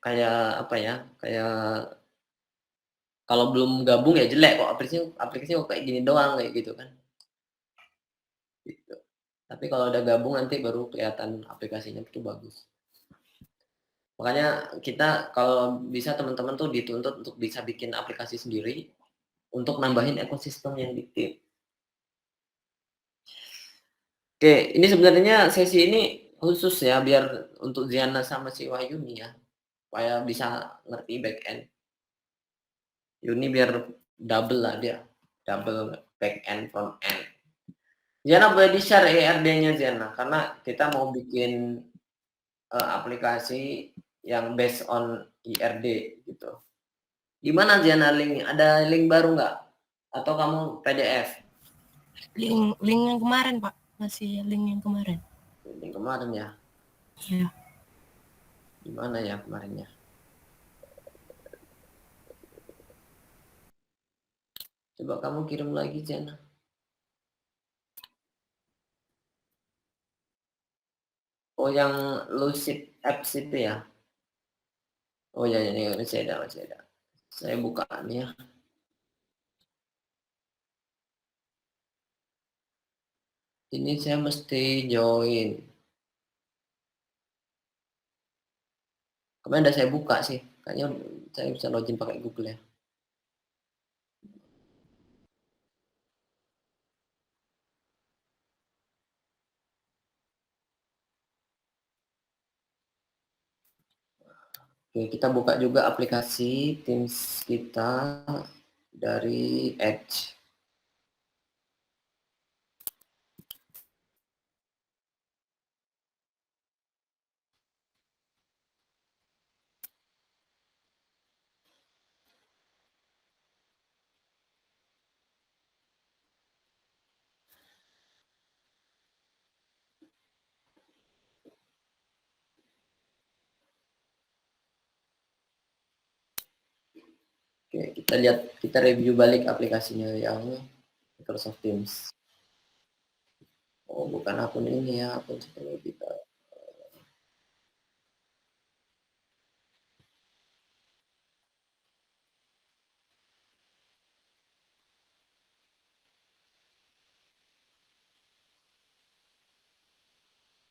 kayak apa ya, kayak kalau belum gabung ya jelek kok aplikasinya kok kayak gini doang, kayak gitu kan, gitu. Tapi kalau udah gabung nanti baru kelihatan aplikasinya itu bagus. Makanya kita kalau bisa teman-teman tuh dituntut untuk bisa bikin aplikasi sendiri, untuk nambahin ekosistem yang di tim. Oke, ini sebenarnya sesi ini khusus ya, biar untuk Ziana sama si Wahyuni ya, supaya bisa ngerti back end. Yuni biar double lah dia, double back end, front end. Ziana boleh di-share ERD-nya Ziana, karena kita mau bikin aplikasi yang based on IRD gitu. Gimana Ziana link? Ada link baru nggak? Atau kamu PDF? Link yang kemarin Pak, masih link yang kemarin. Link kemarin ya? Iya. Gimana ya kemarinnya? Coba kamu kirim lagi Ziana. Oh yang Lucid Apps itu ya? Oh ya ini masih ada. Saya buka nih ya. Ini saya mesti join. Kemarin udah saya buka sih. Kayaknya saya bisa login pakai Google ya. Oke, kita buka juga aplikasi Teams kita dari Edge. Oke, kita review balik aplikasinya yang Microsoft Teams. Oh, bukan akun ini ya, akun sebelum kita.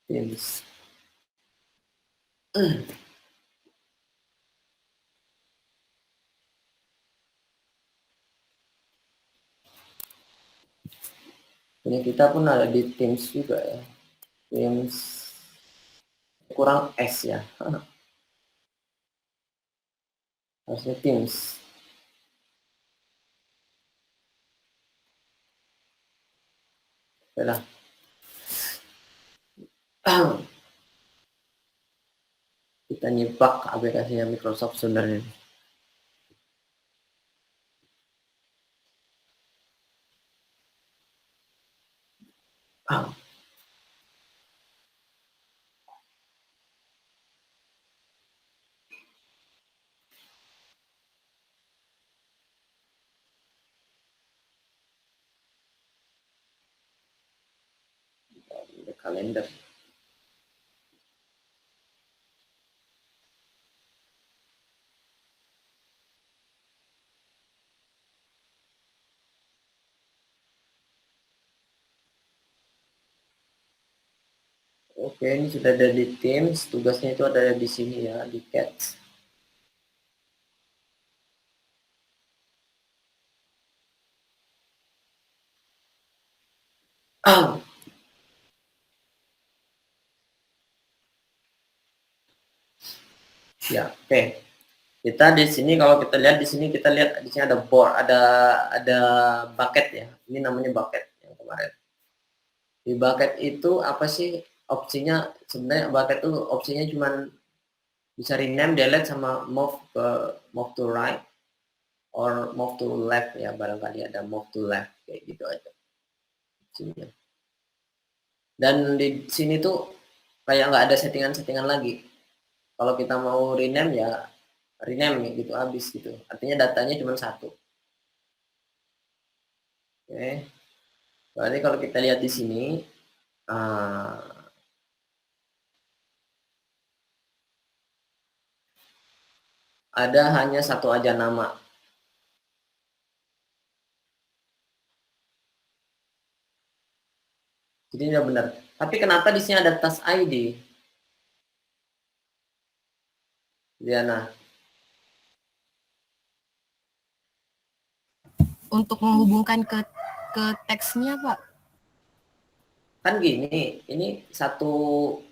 Teams. Ini kita pun ada di Teams juga ya. Teams kurang S ya. Harusnya Teams. Udah. Kita nyipak aplikasinya Microsoft sebenarnya. Kalender. Oke, ini sudah ada di Teams. Tugasnya itu ada di sini ya, di Cats. Ya, oke. Kita di sini kalau kita lihat di sini ada board, ada bucket ya. Ini namanya bucket yang kemarin. Di bucket itu apa sih opsinya? Sebenarnya bucket itu opsinya cuma bisa rename, delete sama move to right or move to left ya, barangkali ada move to left kayak gitu aja. Opsinya. Dan di sini tuh kayak nggak ada settingan-settingan lagi. Kalau kita mau rename ya rename gitu habis gitu. Artinya datanya cuma satu. Oke. Berarti kalau kita lihat di sini ada hanya satu aja nama. Jadi udah benar. Tapi kenapa di sini ada tas ID? Diana. Untuk menghubungkan ke teksnya, Pak. Kan gini, ini satu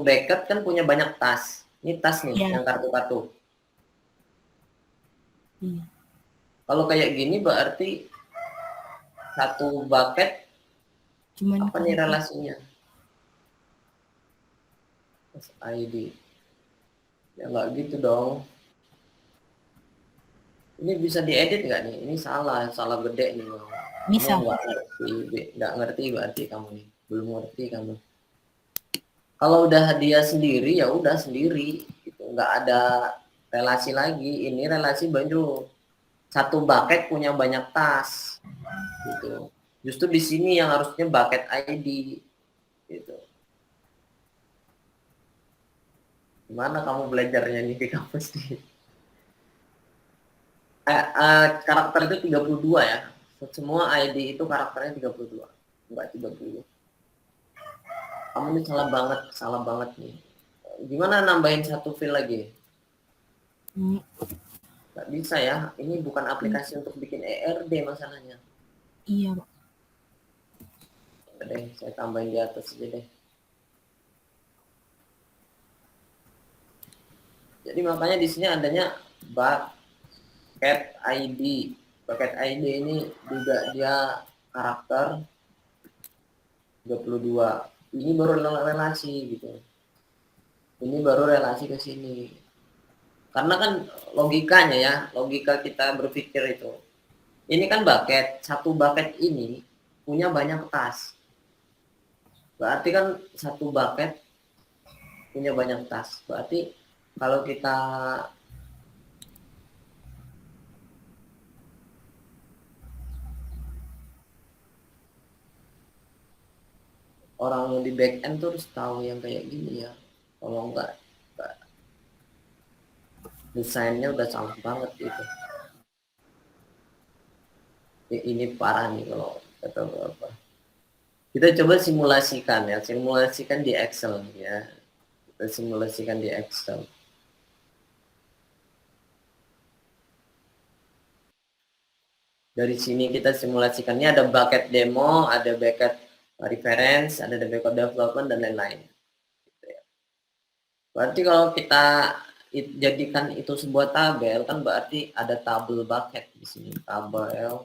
bucket kan punya banyak tas. Ini tas nih, Iya. yang kartu-kartu. Iya. Kalau kayak gini berarti satu bucket Cuman apa nih relasinya? Tas ID. Ya nggak gitu dong. Ini bisa diedit nggak nih? Ini salah gede nih. Kamu bisa. nggak ngerti berarti kamu nih. Belum ngerti kamu. Kalau udah dia sendiri ya udah sendiri, gitu. Nggak ada relasi lagi. Ini relasi baru. Satu bucket punya banyak tas, gitu. Justru di sini yang harusnya bucket ID, gitu. Gimana kamu belajarnya nih di kampus nih? Karakter itu 32 ya. Semua ID itu karakternya 32. Enggak 30. Kamu ini salah banget nih. Gimana nambahin satu file lagi? Hmm. Nggak bisa ya, ini bukan aplikasi untuk bikin ERD masalahnya. Iya, Pak. Oke deh, saya tambahin di atas aja deh. Jadi makanya di sini adanya bucket ID. Bucket ID ini juga dia karakter 32. Ini baru relasi gitu. Ini baru relasi ke sini. Karena kan logikanya ya, logika kita berpikir itu. Ini kan bucket, satu bucket ini punya banyak tas. Berarti kan satu bucket punya banyak tas. Berarti kalau kita orang yang di back end tuh harus tahu yang kayak gini ya. Kalau enggak desainnya udah salah banget gitu. Ini parah nih kalau kata apa. Kita coba simulasikan ya, simulasikan di Excel ya. Kita simulasikan di Excel. Dari sini kita simulasikannya ada bucket demo, ada bucket reference, ada bucket development dan lain-lain. Berarti kalau kita jadikan itu sebuah tabel kan berarti ada tabel bucket di sini, tabel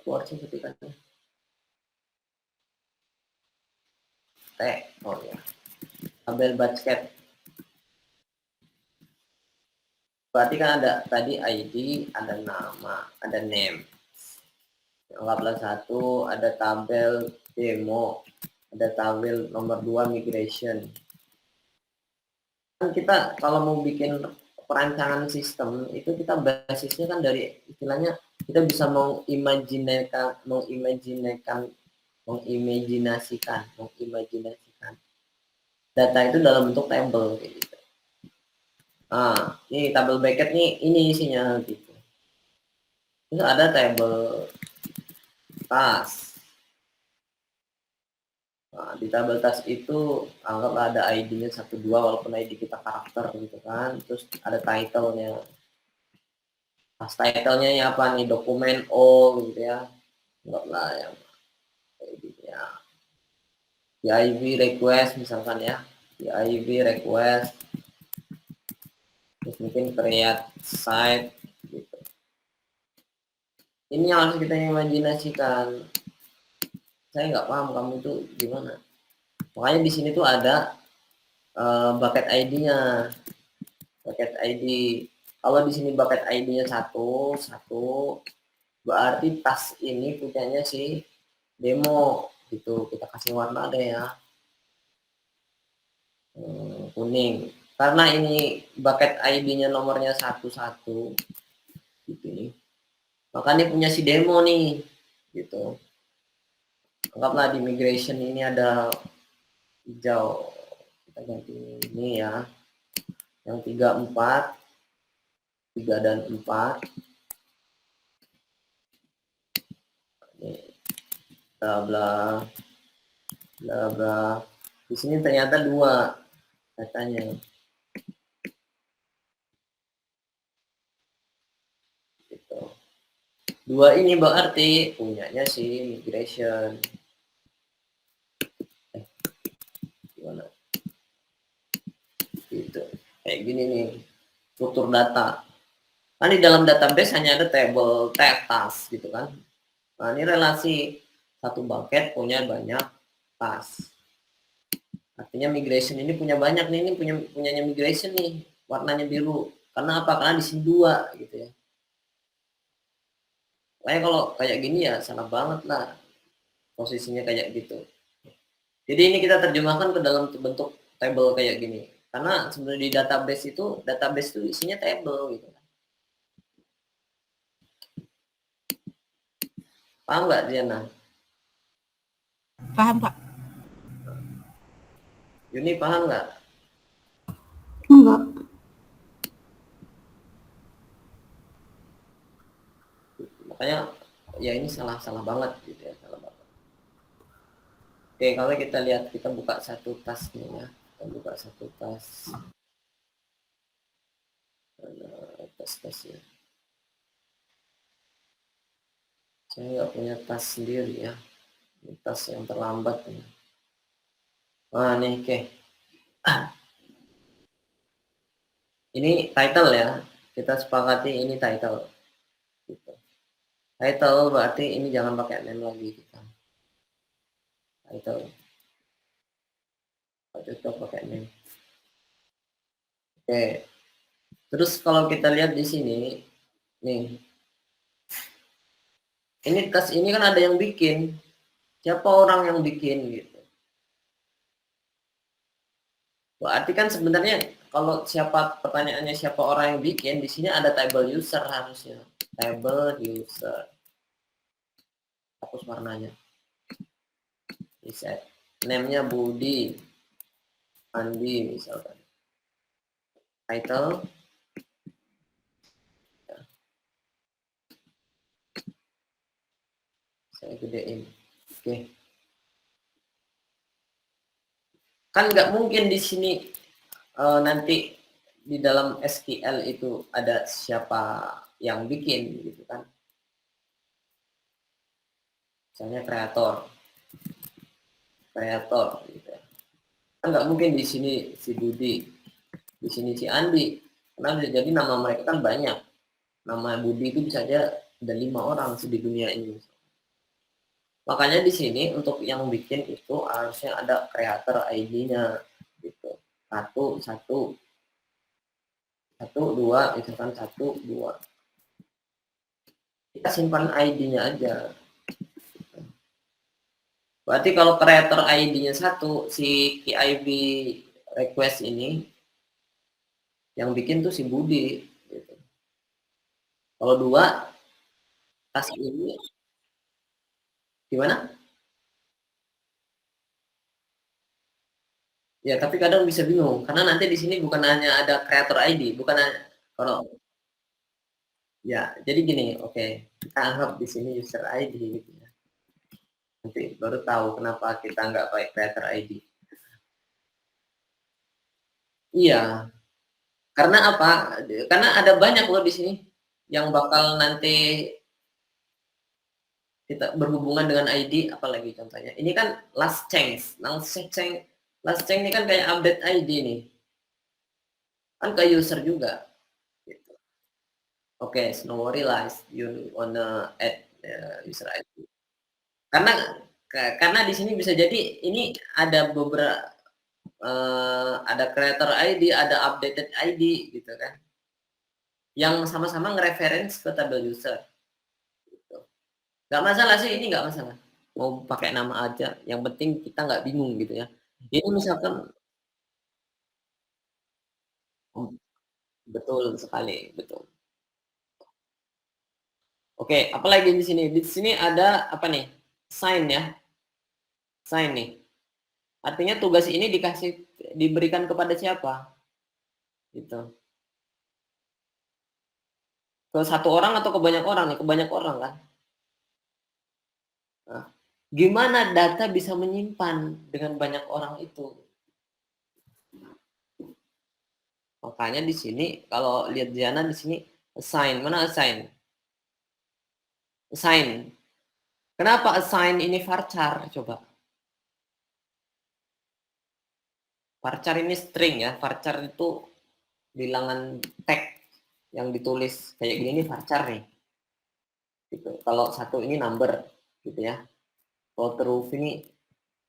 keluar sih ketikannya T, oh ya, tabel bucket. Berarti kan ada tadi ID, ada nama, ada name. Anggaplah satu, ada tabel demo, ada tabel nomor 2 migration. Kan kita kalau mau bikin perancangan sistem itu kita basisnya kan dari istilahnya kita bisa mengimajinasikan data itu dalam bentuk tabel gitu. Nah, ini tabel bucket nih ini isinya gitu. Terus ada tabel tas. Nah, di tabel tas itu anggaplah ada ID-nya 1 2 walaupun ID kita karakter gitu kan. Terus ada title-nya. Pas title-nya ya apa nih? Dokumen O gitu ya. Anggaplah yang ID-nya. PIV request misalkan ya. PIV request. Terus mungkin create site gitu. Ini yang harus kita imajinasikan. Saya nggak paham kamu itu gimana. Makanya di sini tuh ada bucket ID-nya. Bucket ID. Kalau di sini bucket ID-nya satu, berarti tas ini punyanya si demo gitu. Kita kasih warna deh ya. Kuning. Karena ini bucket ID-nya nomornya 11 gitu nih. Makanya punya si demo nih gitu. Anggaplah di migration ini ada hijau. Kita ganti ini ya. Yang 3, 4. 3 dan 4. Ini bla bla bla bla. Di sini ternyata 2 datanya. Gitu. 2 ini berarti punyanya si migration. Gimana? Gitu. Kayak gini nih. Struktur data. Kan di dalam database hanya ada table, task gitu kan. Nah, ini relasi satu bucket punya banyak task. Artinya migration ini punya banyak nih, ini punyanya migration nih, warnanya biru. Karena apa? Karena di sini 2 gitu ya. Kayak kalau kayak gini ya salah banget lah posisinya kayak gitu. Jadi ini kita terjemahkan ke dalam bentuk table kayak gini. Karena sebenarnya di database itu isinya table gitu. Paham nggak Diana? Paham, Pak? Yuni paham nggak? Enggak. Makanya ya ini salah banget gitu ya, salah banget. Oke, kalau kita lihat, kita buka satu tas nih ya. Kita buka satu tas. Tas ya. Saya nggak punya tas sendiri ya. Ini tas yang terlambat ya. Nah nih, oke. Ini title ya. Kita sepakati ini title. Gitu. Title berarti ini jangan pakai name lagi kita. Title. Cocok pakai name. Oke. Terus kalau kita lihat di sini, nih. Ini tas ini kan ada yang bikin. Siapa orang yang bikin gitu. Berarti kan sebenarnya kalau pertanyaannya siapa orang yang bikin, di sini ada table user harusnya. Table user. Hapus warnanya. Reset. Name-nya Budi. Andi misalkan. Title. Ya. Saya gedein. Oke. Kan nggak mungkin di sini nanti di dalam SQL itu ada siapa yang bikin gitu kan. Misalnya kreator gitu ya. Kan nggak mungkin di sini si Budi, di sini si Andi, karena bisa jadi nama mereka kan banyak. Nama Budi itu bisa aja ada 5 orang di dunia ini. Makanya di sini untuk yang bikin itu harusnya ada creator ID-nya gitu. 1, 2, misalkan 1, 2. Kita simpan ID-nya aja. Berarti kalau creator ID-nya 1, si KIB request ini yang bikin tuh si Budi gitu. Kalau 2, tas ini gimana? Ya, tapi kadang bisa bingung karena nanti di sini bukan hanya ada creator ID, bukan hanya kalau ya, jadi gini, oke. Kita anggap di sini user ID gitu ya. Nanti baru tahu kenapa kita nggak pakai creator ID. Iya, karena apa? Karena ada banyak loh di sini yang bakal nanti kita berhubungan dengan ID, apalagi contohnya. Ini kan last change ini kan kayak update ID nih. Kan ke user juga. Gitu. Oke, no worry lah, you wanna add user ID. Karena di sini bisa jadi ini ada beberapa ada creator ID, ada updated ID gitu kan. Yang sama-sama nge-reference ke tabel user. Gitu. Gak masalah sih, ini gak masalah. Mau pakai nama aja, yang penting kita nggak bingung gitu ya. Ini misalkan betul sekali, betul. Oke, apalagi di sini? Di sini ada apa nih? Sign ya. Sign nih. Artinya tugas ini diberikan kepada siapa? Gitu. Ke satu orang atau ke banyak orang nih? Ke banyak orang kan? Nah, gimana data bisa menyimpan dengan banyak orang itu? Makanya di sini kalau lihat Diana di sini assign, mana assign? Assign. Kenapa assign ini varchar? Coba. Varchar ini string ya. Varchar itu bilangan tag yang ditulis kayak gini nih varchar nih. Gitu. Kalau satu ini number gitu ya. Kalau true ini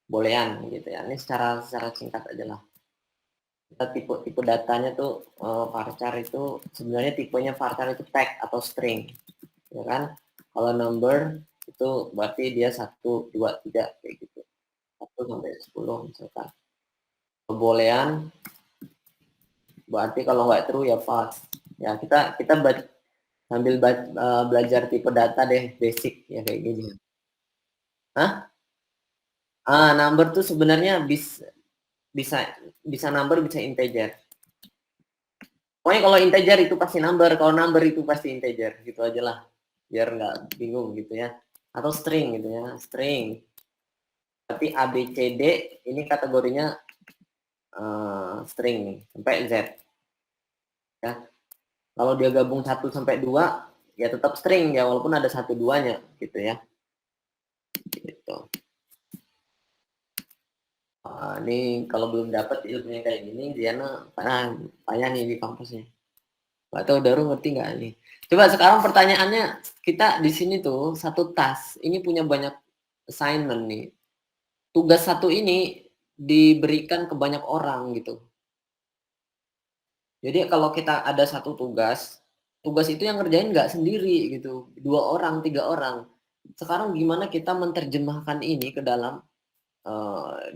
boolean gitu ya. Ini secara singkat aja lah. Kita tipe datanya tuh varchar itu sebenarnya tipenya varchar itu tag atau string. Ya kan? Kalau number itu berarti dia 1, 2, 3 kayak gitu. 1 sampai 10 misalkan. Boolean berarti kalau nggak true ya false. Ya kita sambil belajar tipe data deh basic ya kayak gini. Hah? Number tuh sebenarnya bisa number bisa integer. Pokoknya kalau integer itu pasti number, kalau number itu pasti integer gitu aja lah. Biar nggak bingung gitu ya. Atau string gitu ya, string. Tapi A, B, C, D ini kategorinya string nih, sampai Z. Ya. Kalau dia gabung 1 sampai 2 ya tetap string ya walaupun ada 1-2-nya gitu ya. Gitu. Ini kalau belum dapat ilmunya kayak gini Diana payah nih di kampusnya. Nggak tahu Daru ngerti nggak nih? Coba sekarang pertanyaannya kita di sini tuh satu task ini punya banyak assignment nih. Tugas satu ini diberikan ke banyak orang gitu. Jadi kalau kita ada satu tugas itu yang ngerjain nggak sendiri gitu, 2 orang, 3 orang. Sekarang gimana kita menerjemahkan ini ke dalam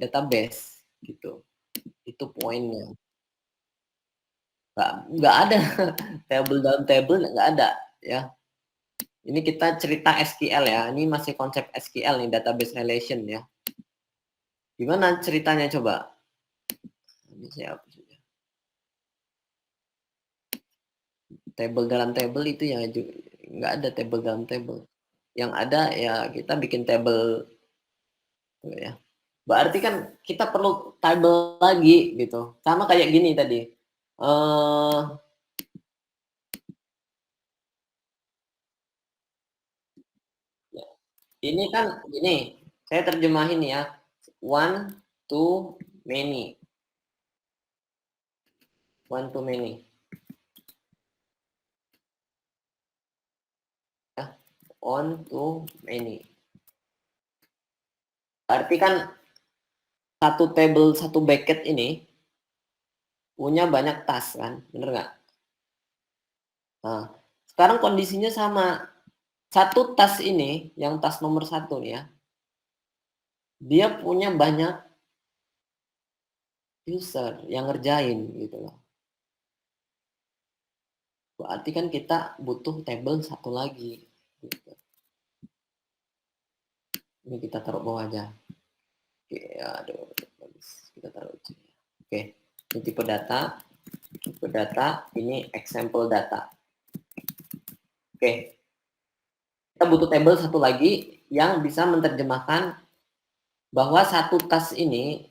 database gitu. Itu poinnya. Nggak ada table dalam table nggak ada ya. Ini kita cerita SQL ya. Ini masih konsep SQL nih, database relation ya. Gimana ceritanya coba? Ini saya hapus aja. Table dalam table itu ya nggak ada table dalam table. Yang ada ya kita bikin table ya. Berarti kan kita perlu table lagi gitu. Sama kayak gini tadi. Ini kan gini, saya terjemahin ya. One to many. One to many. Ya, on to many. Berarti kan satu table, satu bucket ini punya banyak tas kan, bener nggak? Nah, sekarang kondisinya sama. Satu tas ini, yang tas nomor 1 nih ya, dia punya banyak user yang ngerjain gitu loh. Berarti kan kita butuh table satu lagi. Gitu. Ini kita taruh bawah aja. Oke, aduh, bagus. Kita taruh sini. Oke, ini tipe data. Tipe data, ini example data. Oke. Kita butuh table satu lagi yang bisa menerjemahkan bahwa satu tas ini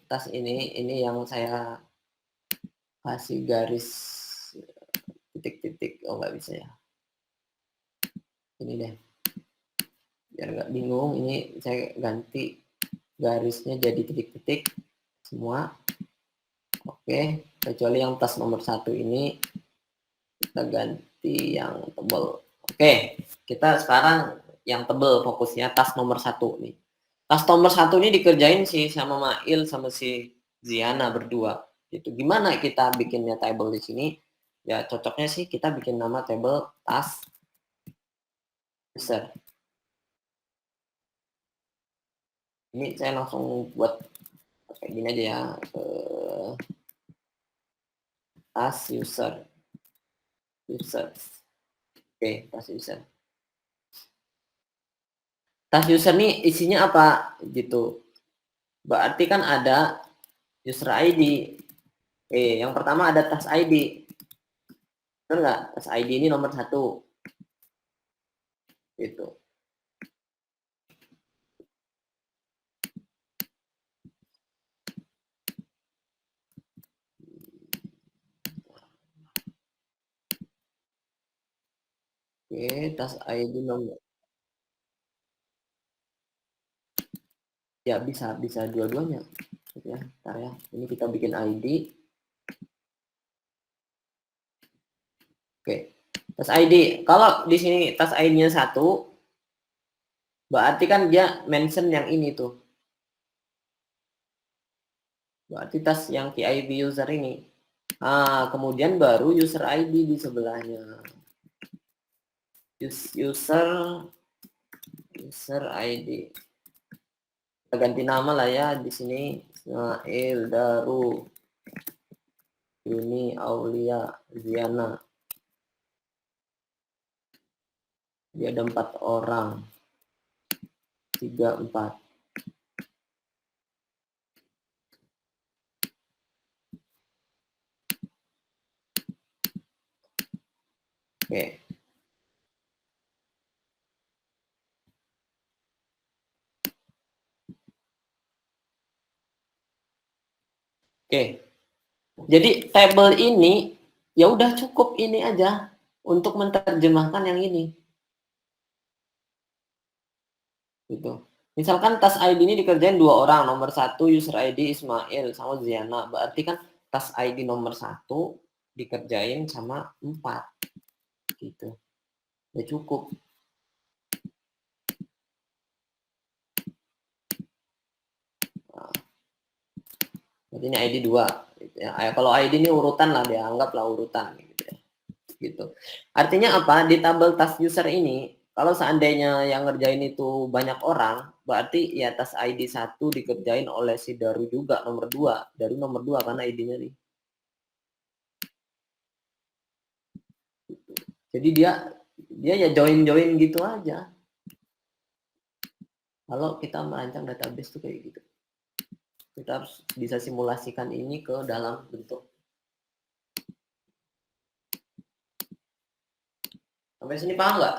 yang saya kasih garis titik-titik, oh nggak bisa ya. Ini deh, biar nggak bingung, ini saya ganti garisnya jadi titik-titik semua. Oke, kecuali yang tas nomor 1 ini kita ganti yang tebal. Oke, kita sekarang yang tebal fokusnya tas nomor 1 nih. Tas nomor 1 ini dikerjain sih sama Mail sama si Ziana berdua. Gitu. Gimana kita bikinnya table di sini? Ya cocoknya sih kita bikin nama table tas user. Ini saya langsung buat kayak gini aja ya. Tas user. Oke, tas user. Tas user nih isinya apa gitu. Berarti kan ada user ID. Yang pertama ada tas ID. Benar nggak? Tas ID ini nomor 1. Gitu. Oke, tas ID nomor. Ya bisa dua-duanya. Ya, ntar ya. Ini kita bikin ID. Oke, tas ID. Kalau di sini tas ID-nya 1, berarti kan dia mention yang ini tuh. Berarti tas yang PIB user ini. Nah, kemudian baru user ID di sebelahnya. User ID. Kita ganti nama lah ya di sini. Ismail, Daru, Yuni, Aulia, Ziana. Dia ada 4 orang. 3, 4. Oke. Oke. Jadi tabel ini ya udah cukup ini aja untuk menerjemahkan yang ini. Gitu. Misalkan tas ID ini dikerjain 2 orang, nomor 1 user ID Ismail sama Ziana. Berarti kan tas ID nomor 1 dikerjain sama 4. Gitu. Ya cukup. Nah, berarti ini ID 2. Gitu ya. Kalau ID ini urutan lah, dianggaplah urutan. Gitu ya. Gitu. Artinya apa? Di tabel tas user ini, kalau seandainya yang ngerjain itu banyak orang, berarti ya tas ID 1 dikerjain oleh si Daru juga, nomor 2. Daru nomor 2 karena ID-nya nih. Jadi dia ya join gitu aja. Kalau kita merancang database tuh kayak gitu. Kita harus bisa simulasikan ini ke dalam bentuk. Sampai sini paham nggak?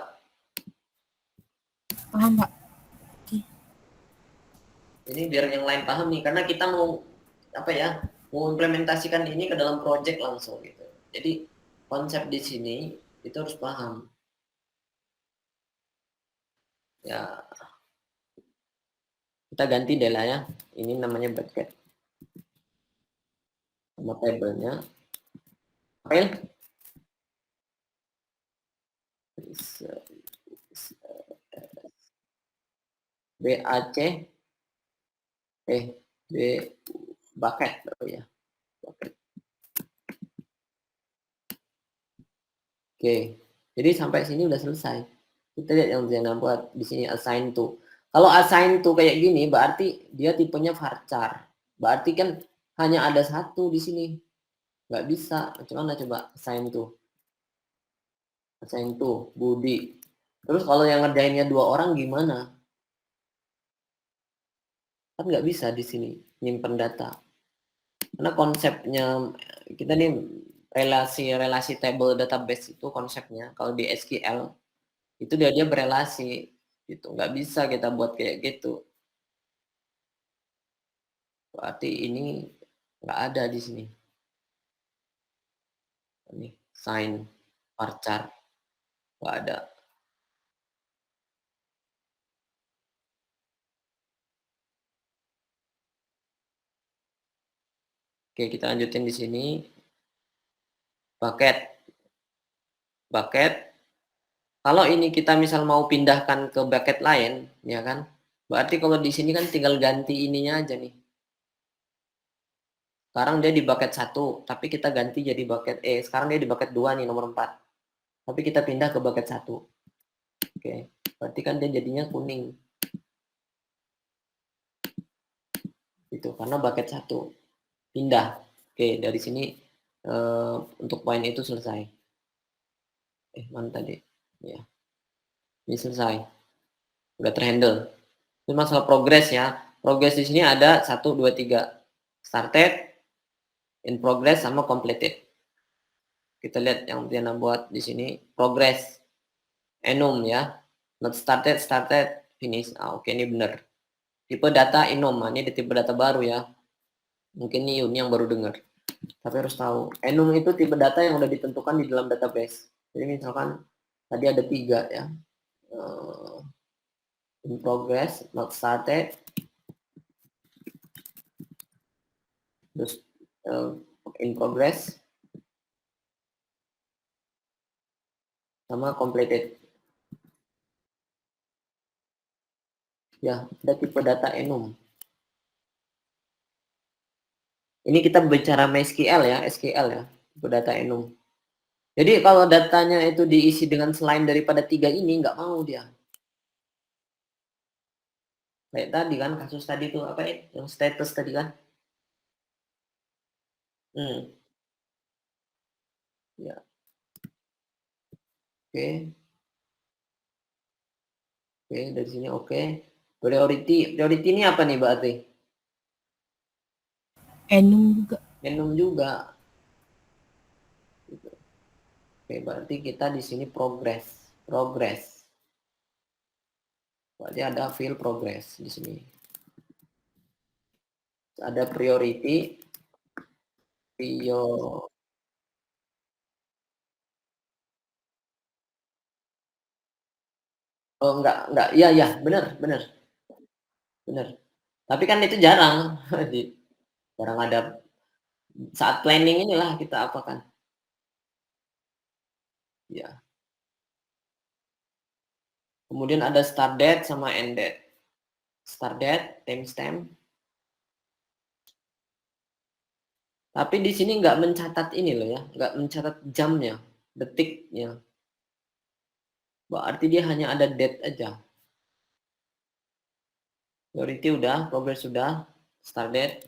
Paham, Pak. Ini biar yang lain paham nih, karena kita mau apa ya? Mau implementasikan ini ke dalam project langsung gitu. Jadi konsep di sini itu harus paham. Ya, kita ganti deh lah ya. Ini namanya bracket. Sama tabelnya. File. BAC. B bucket. Oh ya. Bucket. Oke. Jadi sampai sini udah selesai. Kita lihat yang Zena buat di sini assign to. Kalau assign to kayak gini berarti dia tipenya varchar. Berarti kan hanya ada 1 di sini. Nggak bisa. Gimana coba assign to? Assign to Budi. Terus kalau yang ngerjainnya 2 orang gimana? Kan nggak bisa di sini nyimpen data. Karena konsepnya kita nih relasi table database itu konsepnya kalau di SQL itu dia berelasi gitu, nggak bisa kita buat kayak gitu. Berarti ini nggak ada di sini. Ini sign varchar nggak ada. Oke, kita lanjutin di sini. Bucket. Kalau ini kita misal mau pindahkan ke bucket lain, ya kan? Berarti kalau di sini kan tinggal ganti ininya aja nih. Sekarang dia di bucket 1, tapi kita ganti jadi bucket sekarang dia di bucket 2 nih, nomor 4. Tapi kita pindah ke bucket 1. Oke, berarti kan dia jadinya kuning. Itu karena bucket 1. Pindah. Oke, dari sini untuk poin itu selesai. Mana tadi? Ya. Ini selesai. Udah terhandle. Itu masalah progress ya. Progress di sini ada 1 2 3. Started, in progress sama completed. Kita lihat yang Diana buat di sini, progress, enum ya, not started, started, finish. Oke, ini benar. Tipe data enum, ini tipe data baru ya. Mungkin ini Yuni yang baru dengar. Tapi harus tahu, enum itu tipe data yang udah ditentukan di dalam database. Jadi misalkan tadi ada 3 ya. In progress, not started, terus in progress, sama completed. Ya, ada tipe data enum. Ini kita bicara MySQL ya, SQL ya, tipe data enum. Jadi kalau datanya itu diisi dengan selain daripada 3 ini, nggak mau dia. Kayak tadi kan, kasus tadi itu apa ya, yang status tadi kan. Ya. Oke. Oke, dari sini oke. Priority ini apa nih berarti? enum juga. Enum juga. Oke, berarti kita di sini progress. Berarti ada field progress di sini. Ada priority, oh enggak, iya, benar. Tapi kan itu jarang, jarang ada. Saat planning inilah kita apakan. Ya. Kemudian ada start date sama end date. Start date, timestamp. Tapi di sini nggak mencatat ini loh ya, nggak mencatat jamnya, detiknya. Berarti dia hanya ada date aja. Priority udah, progress sudah, start date.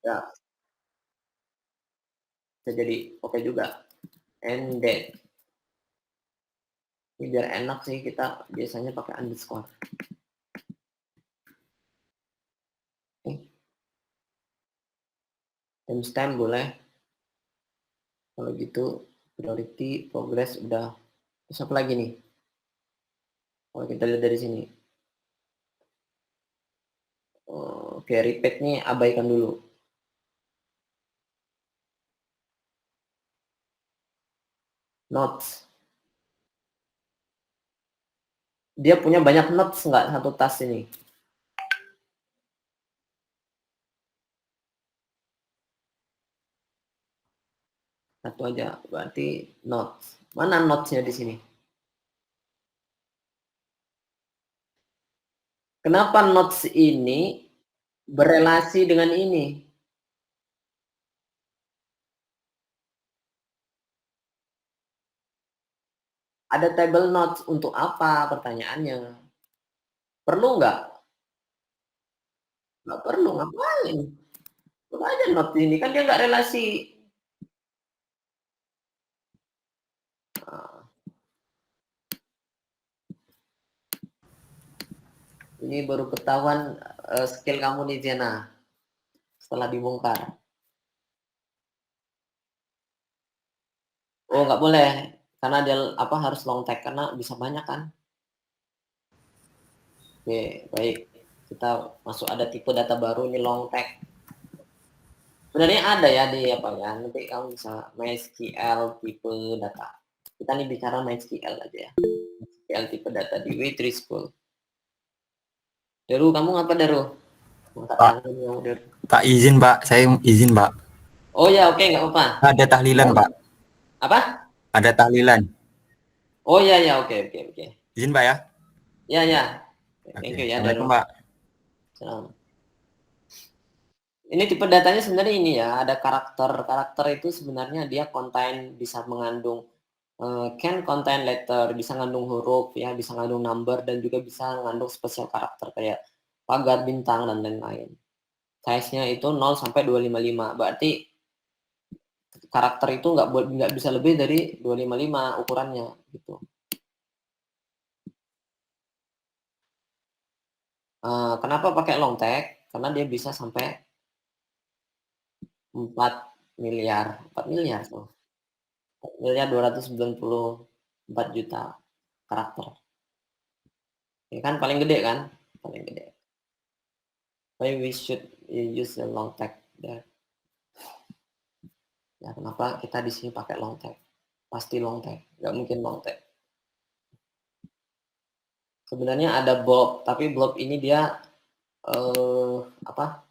Ya. Bisa jadi oke juga. End date. Ini biar enak sih kita biasanya pakai underscore. Timestamp boleh. Kalau gitu priority, progress udah. Terus apa lagi nih? Kalau kita lihat dari sini. Oke, repeat nih abaikan dulu. Notes. Dia punya banyak notes nggak satu tas ini? Satu aja, berarti notes. Mana notesnya di sini? Kenapa notes ini berelasi dengan ini? Ada table notes untuk apa pertanyaannya? Perlu nggak? Nggak perlu, ngapain? Coba aja notes ini, kan dia nggak relasi. Nah, ini baru ketahuan skill kamu nih Jena setelah dibongkar. Oh nggak boleh, karena dia apa harus long tag karena bisa banyak kan. Oke baik, kita masuk ada tipe data baru ini long tag. Sebenarnya ada ya di apa ya, nanti kamu bisa MySQL tipe data. Kita nih bicara MySQL aja ya. MySQL tipe data di W3 School. Daru, kamu ngapa Daru? Pak izin Pak, saya izin Pak. Oh ya oke, nggak apa-apa. Ada tahlilan Pak. Apa? Ada tahlilan. Oh ya oke. Izin Pak ya. Ya. Thank Oke. you ya Assalamualaikum Daru. Pak. Salam. Ini tipe datanya sebenarnya ini ya, ada karakter itu sebenarnya dia contain, bisa mengandung can contain letter, bisa mengandung huruf ya, bisa mengandung number, dan juga bisa mengandung spesial karakter kayak pagar, bintang, dan lain-lain. Size-nya itu 0 sampai 255, berarti karakter itu nggak bisa lebih dari 255 ukurannya gitu. Kenapa pakai long tag? Karena dia bisa sampai 4 miliar. 4 miliar tuh. 4 miliar 294 juta karakter. Ini kan paling gede kan? Paling gede. Why we should use the long tag there? Ya, kenapa kita di sini pakai long tag? Pasti long tag, nggak mungkin long tag. Sebenarnya ada blob, tapi blob ini dia apa?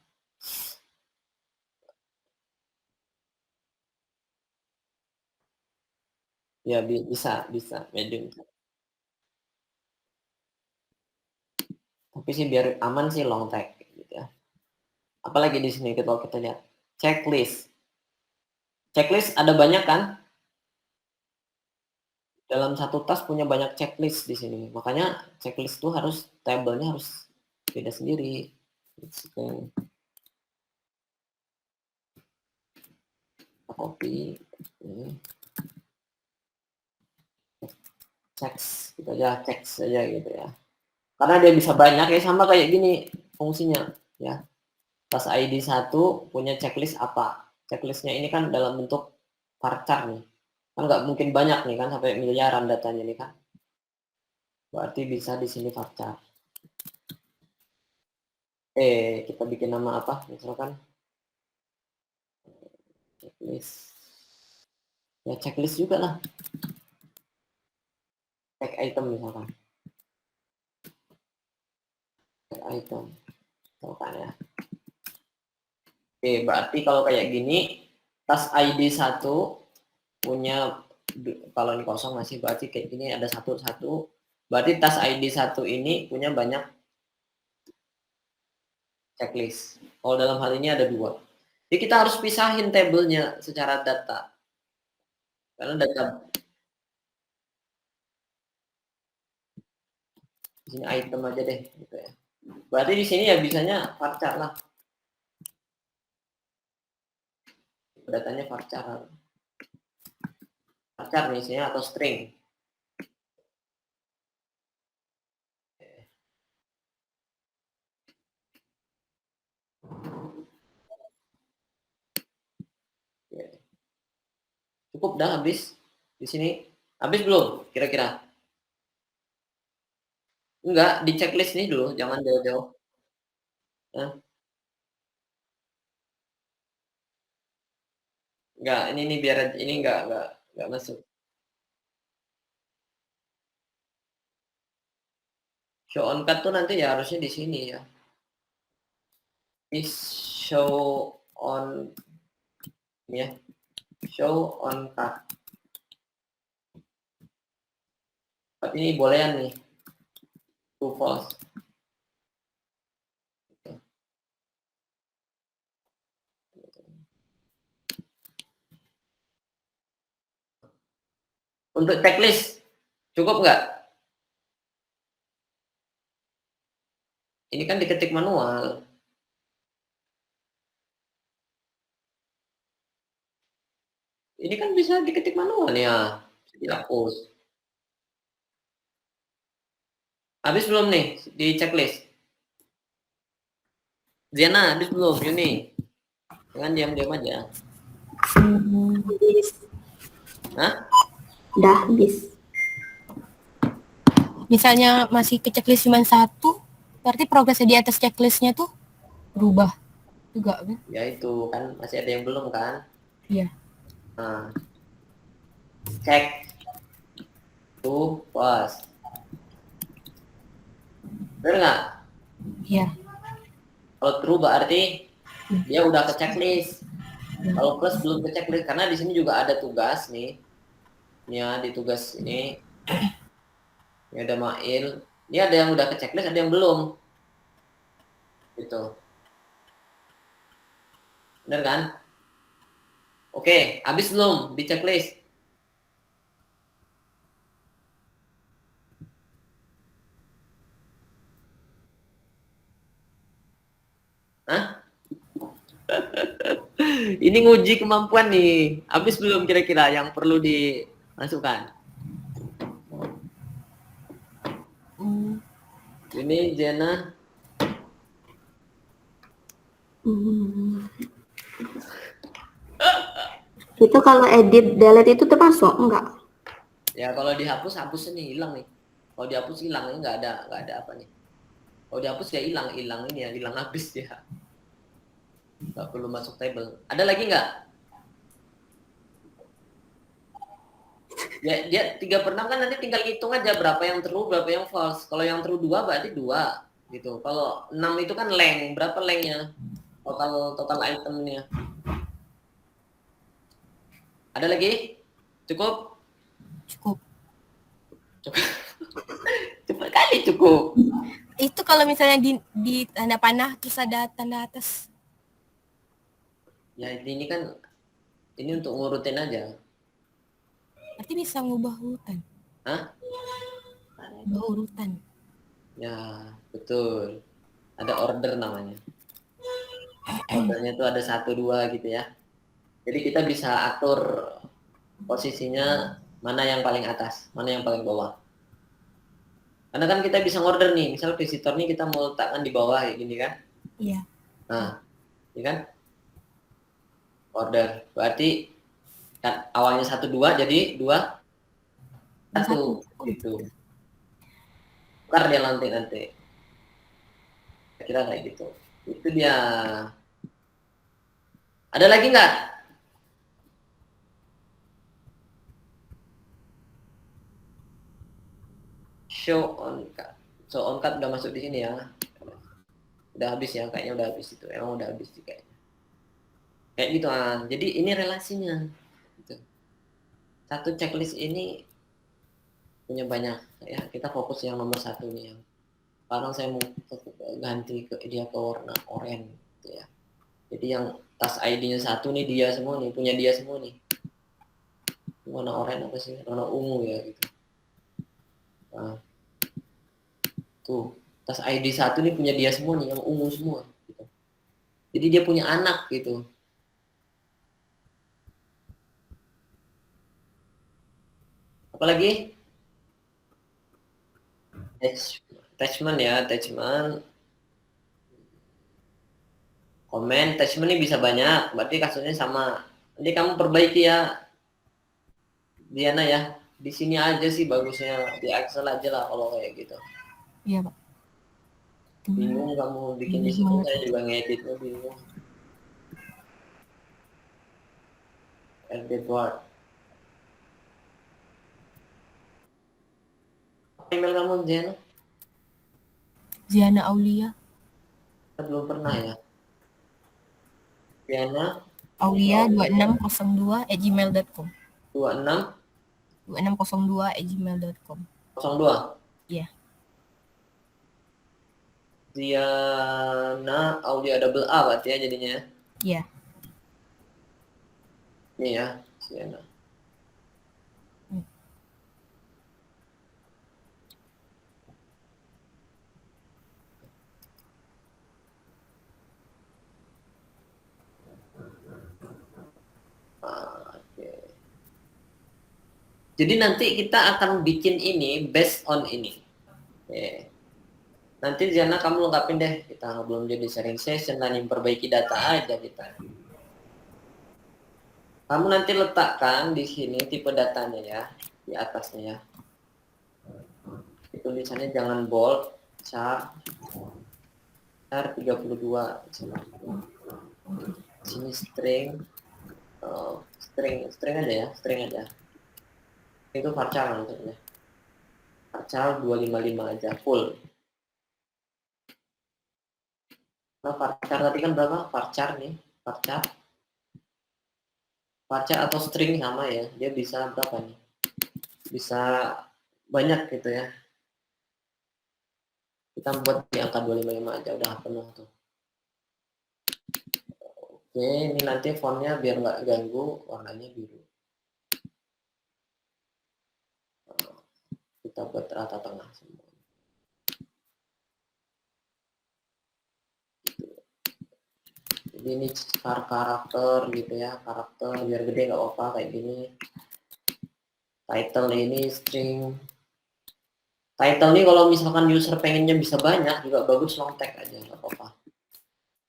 Ya bisa medium. Tapi sih biar aman sih long tag gitu ya. Apalagi di sini kalau kita lihat checklist. Checklist ada banyak kan? Dalam satu tas punya banyak checklist di sini. Makanya checklist itu harus tabelnya harus beda sendiri. Copy. Checks gitu aja, checks aja gitu ya. Karena dia bisa banyak ya, sama kayak gini fungsinya ya. Tas ID 1 punya checklist apa? Checklistnya ini kan dalam bentuk varchar nih. Kan nggak mungkin banyak nih kan, sampai miliaran datanya nih kan. Berarti bisa di sini varchar. Kita bikin nama apa? Misalkan checklist. Ya checklist juga lah. Check item misalkan. Check item. Misalkan ya. Berarti kalau kayak gini, tas ID 1 punya, kalau ini kosong masih berarti kayak gini ada satu. Berarti tas ID 1 ini punya banyak checklist. Kalau dalam hal ini ada 2. Jadi kita harus pisahin tabelnya secara data. Karena data di sini item aja deh gitu ya. Berarti di sini ya bisanya varchar lah. Datanya varchar. Varchar nih isinya atau string. Cukup dah habis di sini. Habis belum kira-kira? Enggak, di checklist nih dulu, jangan jauh-jauh. Enggak, ini biar ini enggak masuk. Show on cut tuh nanti ya harusnya di sini ya. Ini show on ya. Show on cut. Tapi ini bolehan nih. True false. Untuk checklist cukup nggak? Ini kan diketik manual. Ini kan bisa diketik manual ya. Dihapus. Habis belum nih di checklist? Ziana, habis belum? Yuni. Jangan diam-diam aja. Habis. Hah? Udah habis. Misalnya masih ke checklist cuma 1, berarti progresnya di atas checklistnya tuh berubah juga kan? Ya itu kan masih ada yang belum kan? Iya. Nah, cek to plus. Bener nggak? Iya. Kalau true berarti dia udah ke checklist. Kalau plus belum ke checklist, karena di sini juga ada tugas nih. Ini ya, di tugas ini. Ini ada mail. Ini ada yang udah ke checklist, ada yang belum. Gitu. Bener kan? Oke, habis belum di checklist? Hah? Ini nguji kemampuan nih. Habis belum kira-kira yang perlu dimasukkan? Ini Jena. Itu kalau edit delete itu termasuk enggak? Ya kalau dihapus, hapus nih, hilang nih. Kalau dihapus hilang, ini nggak ada apa nih. Kalau dihapus ya hilang ini ya, hilang habis ya. Nggak perlu masuk table. Ada lagi nggak? Ya, dia 3/6 kan nanti tinggal hitung aja berapa yang true, berapa yang false. Kalau yang true 2 berarti 2 gitu. Kalau 6 itu kan length, berapa lengthnya? Total itemnya. Ada lagi? Cukup? Cukup. Cepat kali cukup. Itu kalau misalnya di tanda panah terus ada tanda atas. Ya ini kan ini untuk ngurutin aja. Berarti bisa ngubah urutan. Hah? Ubah urutan. Ya, betul. Ada order namanya. Ordernya itu ada 1, 2 gitu ya. Jadi kita bisa atur posisinya mana yang paling atas, mana yang paling bawah. Karena kan kita bisa order nih, misal visitor nih kita mau letakkan di bawah kayak gini kan. Iya. Nah, ya kan? Order. Berarti kan awalnya 1, 2 jadi 2 1 gitu. Tukar dia nanti. Kira kayak gitu. Itu dia. Ada lagi nggak? Show on card udah masuk di sini ya. Udah habis ya, kayaknya udah habis itu. Emang udah habis sih kayaknya. Kayak gitu kan. Jadi ini relasinya. Gitu. Satu checklist ini punya banyak ya. Kita fokus yang nomor 1 nih yang. Sekarang saya mau ganti dia ke warna oranye gitu ya. Jadi yang tas ID-nya 1 nih dia semua nih, punya dia semua nih. Warna oranye apa sih? Warna ungu ya gitu. Nah, tuh tas ID 1 nih punya dia semua nih, yang ungu semua gitu. Jadi dia punya anak gitu. Apalagi attachment ya, attachment komen, attachment ini bisa banyak, berarti kasusnya sama. Nanti kamu perbaiki ya Diana ya, di sini aja sih bagusnya, di Excel aja lah kalau kayak gitu. Iya, Pak. Bingung kamu bikin di situ, saya juga ngeditnya bingung. Edit Word. Email kamu Diana? Ziana Aulia. Belum pernah ya. Diana Aulia 2602@gmail.com. 26 2602@gmail.com. 02. Iya. Diana Aulia double A berarti ya jadinya. Iya. Ini ya, Diana. Oke. Jadi nanti kita akan bikin ini based on ini. Oke. Nanti Diana kamu lengkapin deh. Kita belum jadi sharing session dan perbaiki data aja kita. Kamu nanti letakkan di sini tipe datanya ya, di atasnya ya. Tulisannya jangan bold, char 32. Sini string, string aja ya, string aja. Itu varchar maksudnya. Varchar 255 aja full. Nah, varchar tadi kan berapa? Varchar nih, varchar atau string sama ya. Dia bisa berapa nih? Bisa banyak gitu ya. Kita buat di angka 255 aja udah penuh tuh. Oke, ini nanti fontnya biar nggak ganggu, warnanya biru. Kita buat rata tengah semua. Jadi ini karakter gitu ya, karakter biar gede nggak apa-apa kayak gini. Title ini string. Title nih kalau misalkan user pengennya bisa banyak juga bagus long tag aja nggak apa-apa.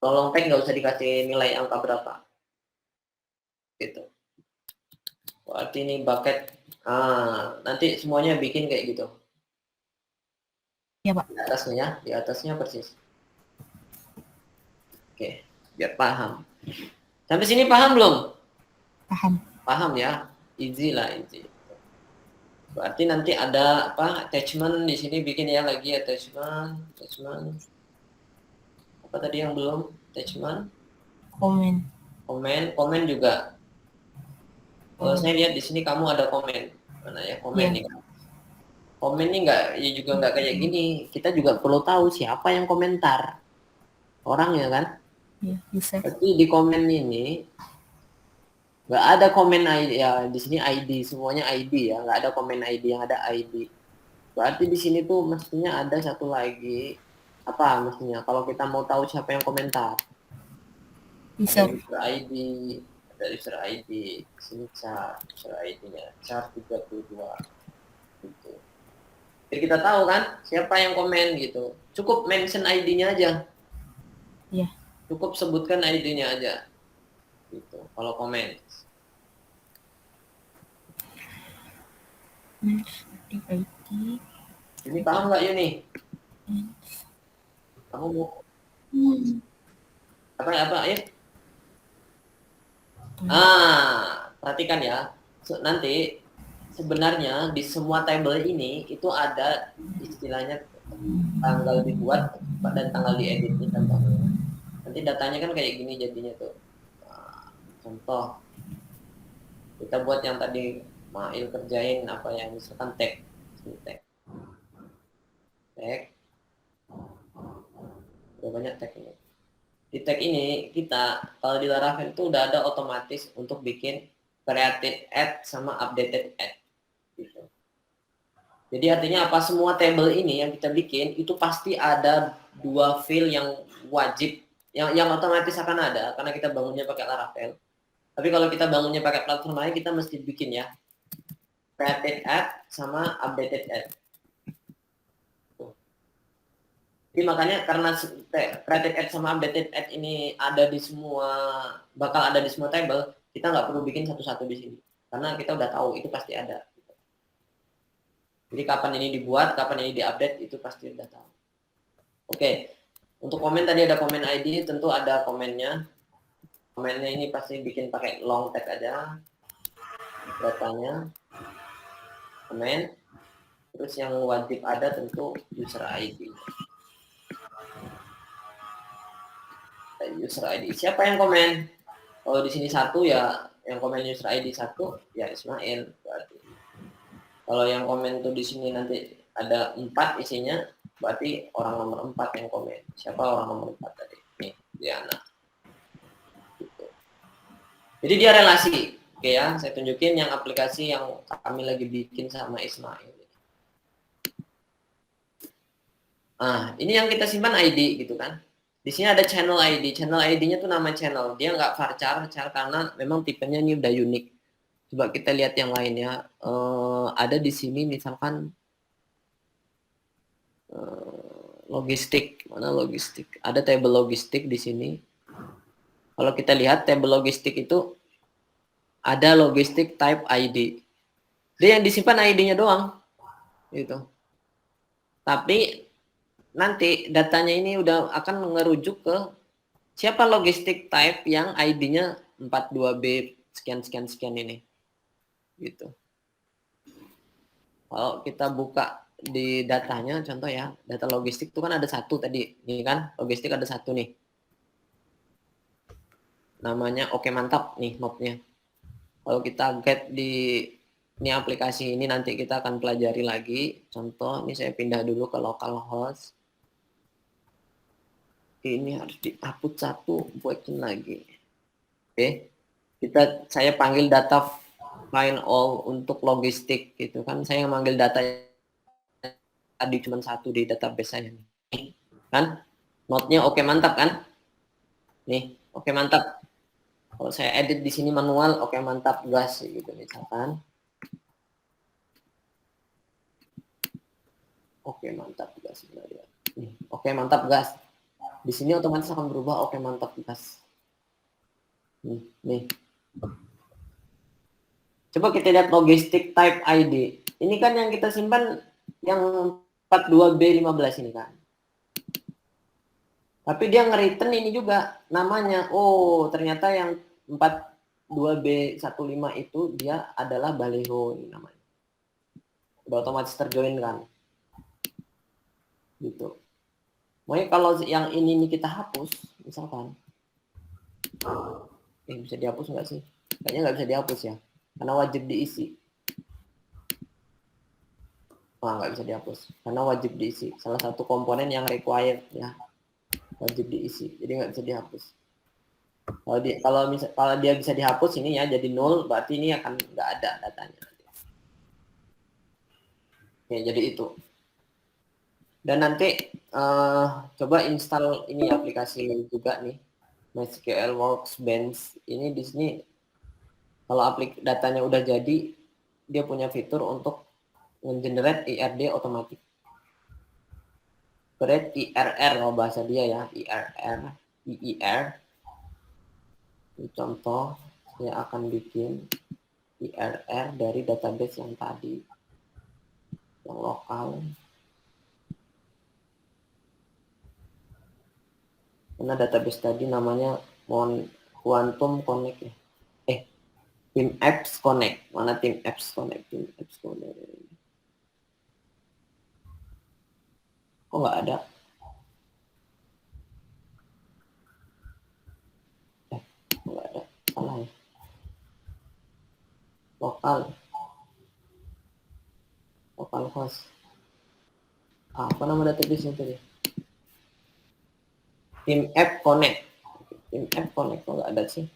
Kalau long tag nggak usah dikasih nilai angka berapa. Gitu. Berarti ini bucket. Nanti semuanya bikin kayak gitu. Ya, Pak. Di atasnya ya, di atasnya persis. Oke, biar paham. Sampai sini paham belum? Paham. Paham ya? Easy lah, easy. Berarti nanti ada apa? Attachment di sini bikin ya lagi attachment. Apa tadi yang belum? Attachment, komen juga. Kalau saya lihat di sini kamu ada komen. Mana ya komen Iya. nih? Komen ini ya juga nggak kayak gini. Kita juga perlu tahu siapa yang komentar. Orang ya kan? Iya, user. Berarti di komen ini nggak ada komen ID ya, di sini ID semuanya ID ya, nggak ada komen ID, yang ada ID. Berarti di sini tuh mestinya ada satu lagi apa mestinya kalau kita mau tahu siapa yang komentar. Ada User. user ID, ada user ID, sini user ID-nya char 32 gitu. Jadi kita tahu kan siapa yang komen gitu. Cukup mention ID-nya aja. Iya. Cukup sebutkan ID-nya aja. Gitu. Kalau komen. ID. Ini paham nggak Yuni? Kamu mau apa ya? Perhatikan ya. Nanti sebenarnya di semua table ini itu ada istilahnya tanggal dibuat dan tanggal diedit nih contohnya. Nanti datanya kan kayak gini jadinya tuh. Contoh kita buat yang tadi Mail kerjain apa ya, misalkan tag udah banyak tag ini. Di tag ini kita kalau di Laravel itu udah ada otomatis untuk bikin created add sama updated add gitu. Jadi artinya apa, semua table ini yang kita bikin itu pasti ada dua field yang wajib yang otomatis akan ada karena kita bangunnya pakai Laravel. Tapi kalau kita bangunnya pakai platform lain kita mesti bikin ya created add sama updated add. Jadi makanya karena created add sama updated add ini ada di semua, bakal ada di semua table, kita nggak perlu bikin satu-satu di sini. Karena kita udah tahu itu pasti ada. Jadi kapan ini dibuat, kapan ini diupdate, itu pasti udah tahu. Oke, untuk komen tadi ada komen ID, tentu ada komennya. Komennya ini pasti bikin pakai long tag aja. Datanya, komen. Terus yang wajib ada tentu user ID. User ID. Siapa yang komen? Kalau di sini satu ya, yang komen user ID satu ya Ismail berarti. Kalau yang komen tuh di sini nanti ada 4 isinya, berarti orang nomor 4 yang komen. Siapa orang nomor 4 tadi? Nih, Diana. Gitu. Jadi dia relasi. Oke ya, saya tunjukin yang aplikasi yang kami lagi bikin sama Ismail. Ini yang kita simpan ID gitu kan. Di sini ada channel ID. Channel ID-nya tuh nama channel. Dia nggak varchar karena memang tipenya ini udah unik. Coba kita lihat yang lainnya. Ada di sini misalkan logistik. Mana logistik? Ada table logistik di sini. Kalau kita lihat table logistik itu ada logistik type ID. Dia yang disimpan ID-nya doang. Gitu. Tapi nanti datanya ini udah akan ngerujuk ke siapa logistik type yang ID-nya 42B sekian ini. Gitu. Kalau kita buka di datanya, contoh ya, data logistik itu kan ada satu tadi, ini kan, logistik ada satu nih. Namanya Oke Mantap nih node-nya. Kalau kita get di ini aplikasi ini nanti kita akan pelajari lagi. Contoh, ini saya pindah dulu ke localhost. Ini harus dihapus satu, buatin lagi. Oke, saya panggil data find all untuk logistik gitu kan. Saya manggil data tadi cuma satu di database saya nih. Kan? Node-nya Oke Mantap kan? Nih, Oke Mantap. Kalau saya edit di sini manual, Oke Mantap gas gitu misalkan. Oke Mantap gas sebenarnya. Nih, Oke Mantap gas. Di sini otomatis akan berubah Oke Mantap gas. Nih. Coba kita lihat logistik type ID. Ini kan yang kita simpan yang 42B15 ini kan. Tapi dia nge-return ini juga namanya. Oh, ternyata yang 42B15 itu dia adalah baleho ini namanya. Udah otomatis terjoin kan. Gitu. Makanya kalau yang ini kita hapus, misalkan. Bisa dihapus nggak sih? Kayaknya nggak bisa dihapus ya. Karena wajib diisi. Nggak bisa dihapus. Karena wajib diisi. Salah satu komponen yang required ya. Wajib diisi. Jadi nggak bisa dihapus. Kalau dia bisa dihapus ini ya jadi 0, berarti ini akan nggak ada datanya. Oke, jadi itu. Dan nanti coba install ini aplikasi juga nih. MySQL Workbench. Ini di sini kalau datanya udah jadi, dia punya fitur untuk nge-generate IRD otomatis. Create IRR kalau bahasa dia ya, IRR, IIR. Ini contoh, saya akan bikin IRR dari database yang tadi, yang lokal. Karena database tadi namanya Quantum Connect ya. Team Apps Connect. Mana Team Apps Connect? Team Apps Connect. Kok nggak ada? Nggak ada. Salah ya. Lokal host. Apa nama database-nya tadi? Team App Connect. Team App Connect kok nggak ada sih?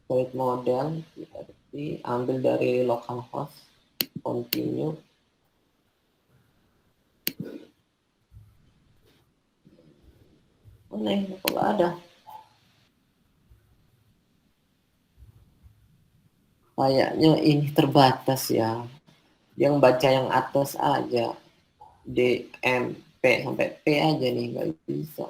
Create model, ambil dari localhost, continue. Aneh, kok nggak ada? Kayaknya ini terbatas ya. Yang baca yang atas aja. D, M, P sampai P aja nih, nggak bisa.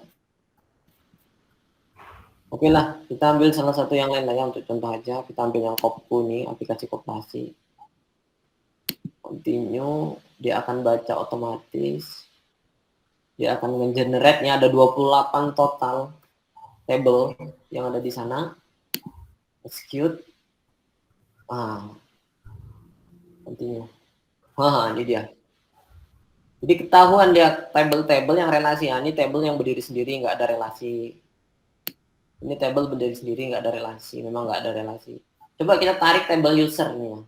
Oke lah, kita ambil salah satu yang lain ya untuk contoh aja. Kita ambil yang Kopku nih, aplikasi koperasi. Continue, dia akan baca otomatis. Dia akan nge-generate-nya ada 28 total table yang ada di sana. Execute. Continue. Ini dia. Jadi ketahuan dia table-table yang relasi. Ini table yang berdiri sendiri, nggak ada relasi. Ini table berdiri sendiri, nggak ada relasi. Memang nggak ada relasi. Coba kita tarik table user nih.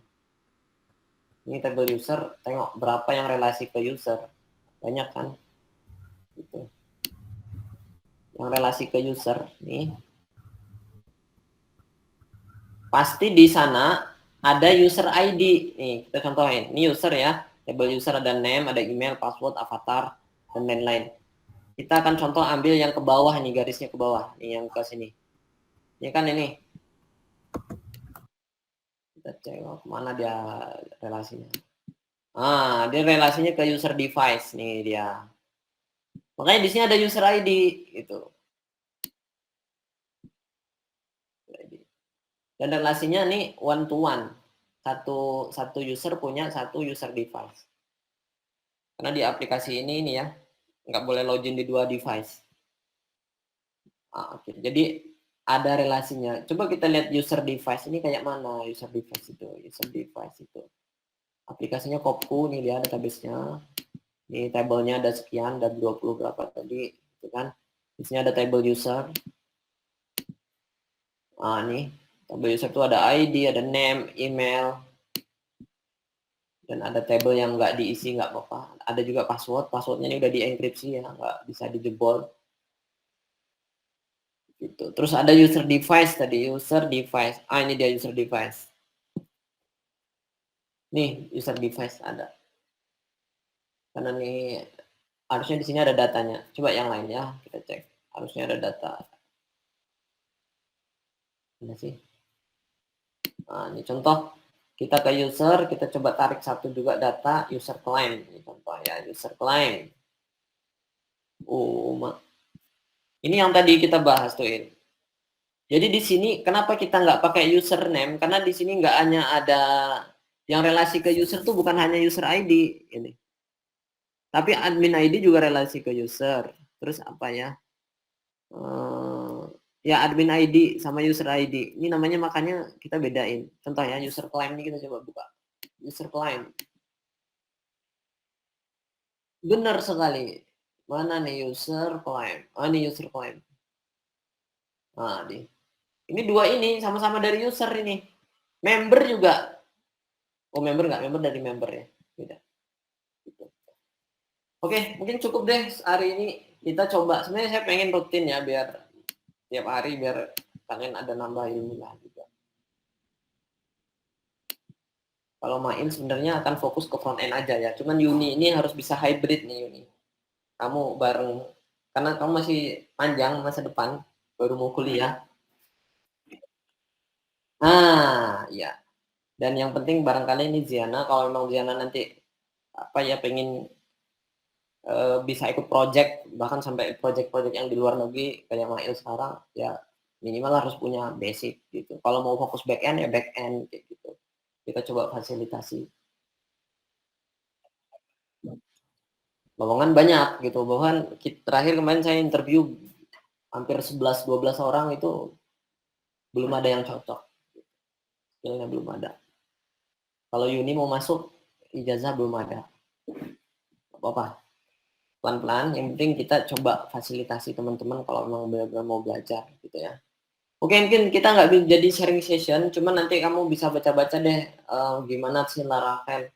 Ini table user, tengok berapa yang relasi ke user. Banyak kan? Gitu. Yang relasi ke user nih. Pasti di sana ada user ID. Nih, kita contohin. Ini user ya. Table user ada name, ada email, password, avatar, dan lain-lain. Kita akan contoh ambil yang ke bawah nih, garisnya ke bawah. Nih yang ke sini. Ini kan ini. Kita cek mana dia relasinya. Dia relasinya ke user device nih dia. Makanya di sini ada user ID gitu. Dan relasinya nih one to one. Satu user punya satu user device. Karena di aplikasi ini ya, nggak boleh login di dua device. Oke. Jadi ada relasinya. Coba kita lihat user device ini kayak mana user device itu. User device itu. Aplikasinya Kopku, nih dia database-nya. Ini tabelnya ada sekian, ada 20 berapa tadi, gitu kan. Di sini ada table user. Nih, table user itu ada ID, ada name, email, dan ada table yang nggak diisi, nggak apa-apa. Ada juga password, passwordnya ini udah dienkripsi ya, nggak bisa dijebol. Gitu. Terus ada user device tadi, user device. Ini dia user device. Nih, user device ada. Karena nih harusnya di sini ada datanya. Coba yang lain ya, kita cek. Harusnya ada data. Mana sih? Ini contoh. Kita ke user, kita coba tarik satu juga data user claim. Ini contoh ya, user claim. Ini yang tadi kita bahas tuh. Jadi di sini kenapa kita nggak pakai username? Karena di sini nggak hanya ada yang relasi ke user tuh bukan hanya user ID ini. Tapi admin ID juga relasi ke user. Terus apa ya? Ya admin ID sama user ID. Ini namanya makanya kita bedain. Contohnya user claim ini kita coba buka. User claim. Benar sekali. Mana nih user claim? Oh, ini user claim. Nah, ini dua ini sama-sama dari user ini. Member juga. Oh, member nggak? Member dari member ya. Beda. Gitu. Oke, mungkin cukup deh hari ini. Kita coba. Sebenarnya saya pengen rutin ya biar tiap hari biar kalian ada nambah ilmu lah juga. Kalau Main sebenarnya akan fokus ke front end aja ya. Cuman Yuni ini harus bisa hybrid nih Yuni. Kamu bareng karena kamu masih panjang masa depan, baru mau kuliah. Nah, ya. Dan yang penting barangkali ini Ziana, kalau memang Ziana nanti apa ya pengen bisa ikut project bahkan sampai project-project yang di luar negeri kayak Mail sekarang ya minimal harus punya basic gitu. Kalau mau fokus back end ya back end kayak gitu. Kita coba fasilitasi. Lowongan banyak gitu. Bahkan terakhir kemarin saya interview hampir 11-12 orang itu belum ada yang cocok. Skillnya belum ada. Kalau Yuni mau masuk ijazah belum ada. Apa-apa. Pelan-pelan, yang penting kita coba fasilitasi teman-teman kalau memang benar-benar mau belajar gitu ya. Oke, mungkin kita nggak jadi sharing session, cuman nanti kamu bisa baca-baca deh gimana sih Laravel